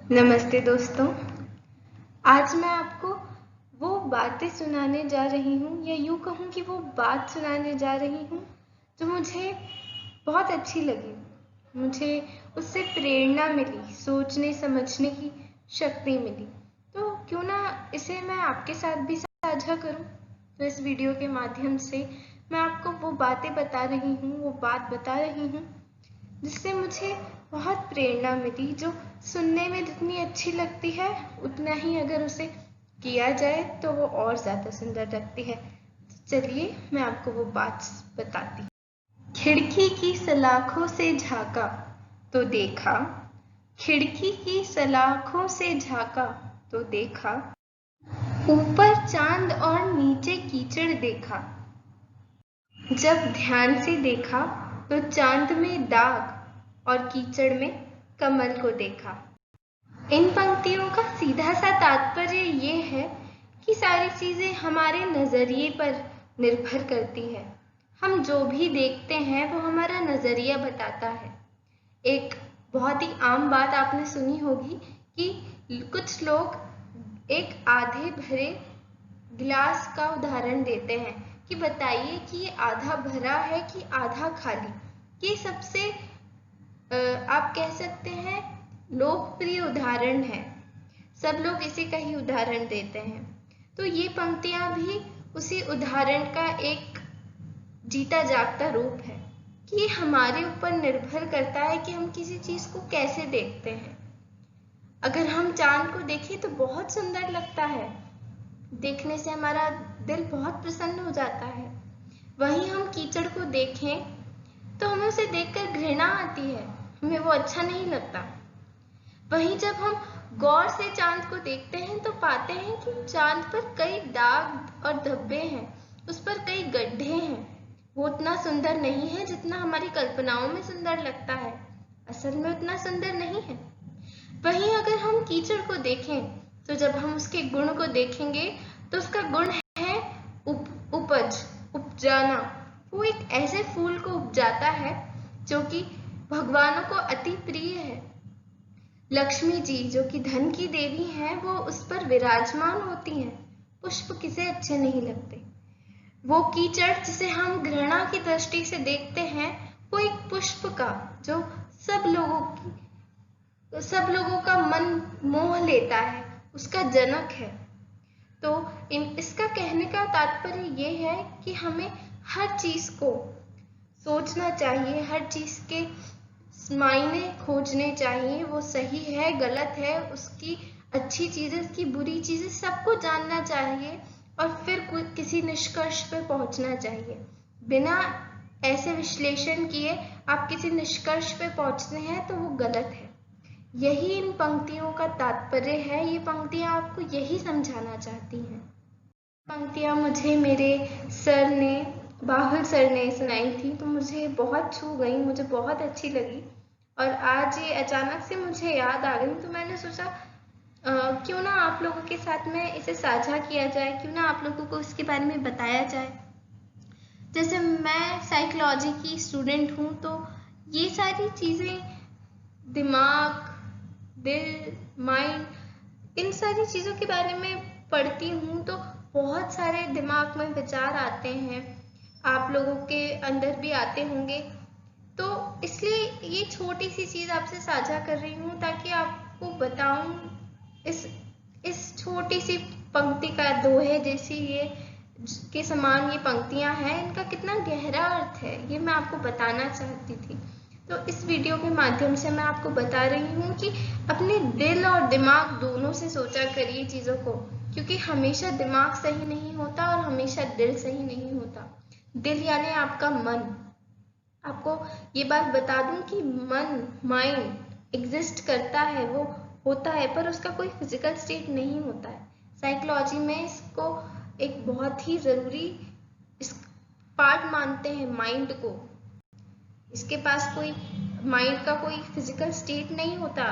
नमस्ते दोस्तों। आज मैं आपको वो बातें सुनाने जा रही हूँ, या यूँ कहूँ कि वो बात सुनाने जा रही हूँ जो मुझे बहुत अच्छी लगी। मुझे उससे प्रेरणा मिली, सोचने समझने की शक्ति मिली। तो क्यों ना इसे मैं आपके साथ भी साझा करूँ। तो इस वीडियो के माध्यम से मैं आपको वो बातें बता रही हूँ, वो बात बता रही हूँ जिससे मुझे बहुत प्रेरणा मिली, जो सुनने में जितनी अच्छी लगती है उतना ही अगर उसे किया जाए तो वो और ज़्यादा सुंदर लगती है। तो चलिए मैं आपको वो बात बताती हूँ। खिड़की की सलाखों से झाँका तो देखा, खिड़की की सलाखों से झाँका तो देखा, ऊपर चांद और नीचे कीचड़ देखा। जब ध्यान से देखा तो चांद में दाग और कीचड़ में कमल को देखा। इन पंक्तियों का सीधा सा तात्पर्य ये है कि सारी चीजें हमारे नजरिए पर निर्भर करती है। हम जो भी देखते हैं वो हमारा नजरिया बताता है। एक बहुत ही आम बात आपने सुनी होगी कि कुछ लोग एक आधे भरे गिलास का उदाहरण देते हैं कि बताइए कि ये आधा भरा है कि आधा खाली। ये सबसे आप कह सकते हैं लोकप्रिय उदाहरण है। सब लोग इसी का ही उदाहरण देते हैं। तो ये पंक्तियां भी उसी उदाहरण का एक जीता जागता रूप है कि ये हमारे ऊपर निर्भर करता है कि हम किसी चीज को कैसे देखते हैं। अगर हम चांद को देखें तो बहुत सुंदर लगता है, देखने से हमारा दिल बहुत प्रसन्न हो जाता है। वहीं हम कीचड़ को देखें तो हमें उसे देखकर घृणा आती है, हमें वो अच्छा नहीं लगता। वहीं जब हम गौर से चांद को देखते हैं तो पाते हैं कि चांद पर कई दाग और धब्बे हैं, उस पर कई गड्ढे हैं। वो उतना सुंदर नहीं है जितना हमारी कल्पनाओं में सुंदर लगता है, असल में उतना सुंदर नहीं है। वहीं अगर हम कीचड़ को देखें तो जब हम उसके गुण को देखेंगे तो उसका गुण है उपज, उपजाना। वो एक ऐसे फूल को उपजाता है जो कि भगवानों को अति प्रिय है। लक्ष्मी जी जो कि धन की देवी हैं, वो उस पर विराजमान होती हैं। पुष्प किसे अच्छे नहीं लगते। वो कीचड़ जिसे हम घृणा की दृष्टि से देखते हैं, वो एक पुष्प का जो सब लोगों का मन मोह लेता है, उसका जनक है। तो इसका कहने का तात्पर्य ये है कि हमें हर चीज को सोचना चाहिए, हर चीज के मायने खोजने चाहिए। वो सही है, गलत है, उसकी अच्छी चीजें, उसकी बुरी चीजें, सबको जानना चाहिए और फिर किसी निष्कर्ष पर पहुंचना चाहिए। बिना ऐसे विश्लेषण किए आप किसी निष्कर्ष पर पहुंचते हैं तो वो गलत है। यही इन पंक्तियों का तात्पर्य है। ये पंक्तियां आपको यही समझाना चाहती हैं। पंक्तियां मुझे मेरे सर ने, बाहुल सर ने सुनाई थी, तो मुझे बहुत छू गई, मुझे बहुत अच्छी लगी। और आज ये अचानक से मुझे याद आ गई, तो मैंने सोचा क्यों ना आप लोगों के साथ में इसे साझा किया जाए, क्यों ना आप लोगों को इसके बारे में बताया जाए। जैसे मैं साइकोलॉजी की स्टूडेंट हूँ, तो ये सारी चीज़ें, दिमाग, दिल, माइंड, इन सारी चीज़ों के बारे में पढ़ती हूँ तो बहुत सारे दिमाग में विचार आते हैं, आप लोगों के अंदर भी आते होंगे। तो इसलिए ये छोटी सी चीज़ आपसे साझा कर रही हूँ ताकि आपको बताऊँ इस छोटी सी पंक्ति का दोहे जैसी ये के समान ये पंक्तियां हैं, इनका कितना गहरा अर्थ है, ये मैं आपको बताना चाहती थी। तो इस वीडियो के माध्यम से मैं आपको बता रही हूँ कि अपने दिल और दिमाग दोनों से सोचा करिए चीज़ों को, क्योंकि हमेशा दिमाग सही नहीं होता और हमेशा दिल सही नहीं होता। दिल यानी आपका मन। आपको ये बात बता दूं कि मन, माइंड एग्जिस्ट करता है, वो होता है, पर उसका कोई फिजिकल स्टेट नहीं होता है। साइकोलॉजी में इसको एक बहुत ही ज़रूरी इस पार्ट मानते हैं माइंड को। इसके पास कोई माइंड का कोई फिजिकल स्टेट नहीं होता।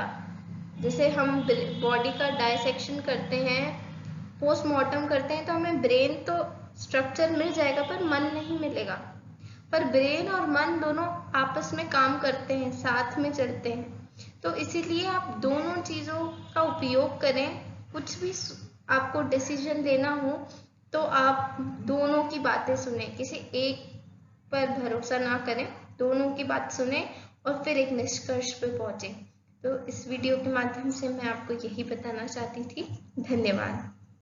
जैसे हम बॉडी का डायसेक्शन करते हैं, पोस्टमार्टम करते हैं, तो हमें ब्रेन तो स्ट्रक्चर मिल जाएगा पर मन नहीं मिलेगा। पर ब्रेन और मन दोनों आपस में काम करते हैं, साथ में चलते हैं। तो इसीलिए आप दोनों चीज़ों का उपयोग करें। कुछ भी आपको डिसीजन लेना हो तो आप दोनों की बातें सुने, किसी एक पर भरोसा ना करें, दोनों की बात सुने और फिर एक निष्कर्ष पे पहुंचे। तो इस वीडियो के माध्यम से मैं आपको यही बताना चाहती थी। धन्यवाद।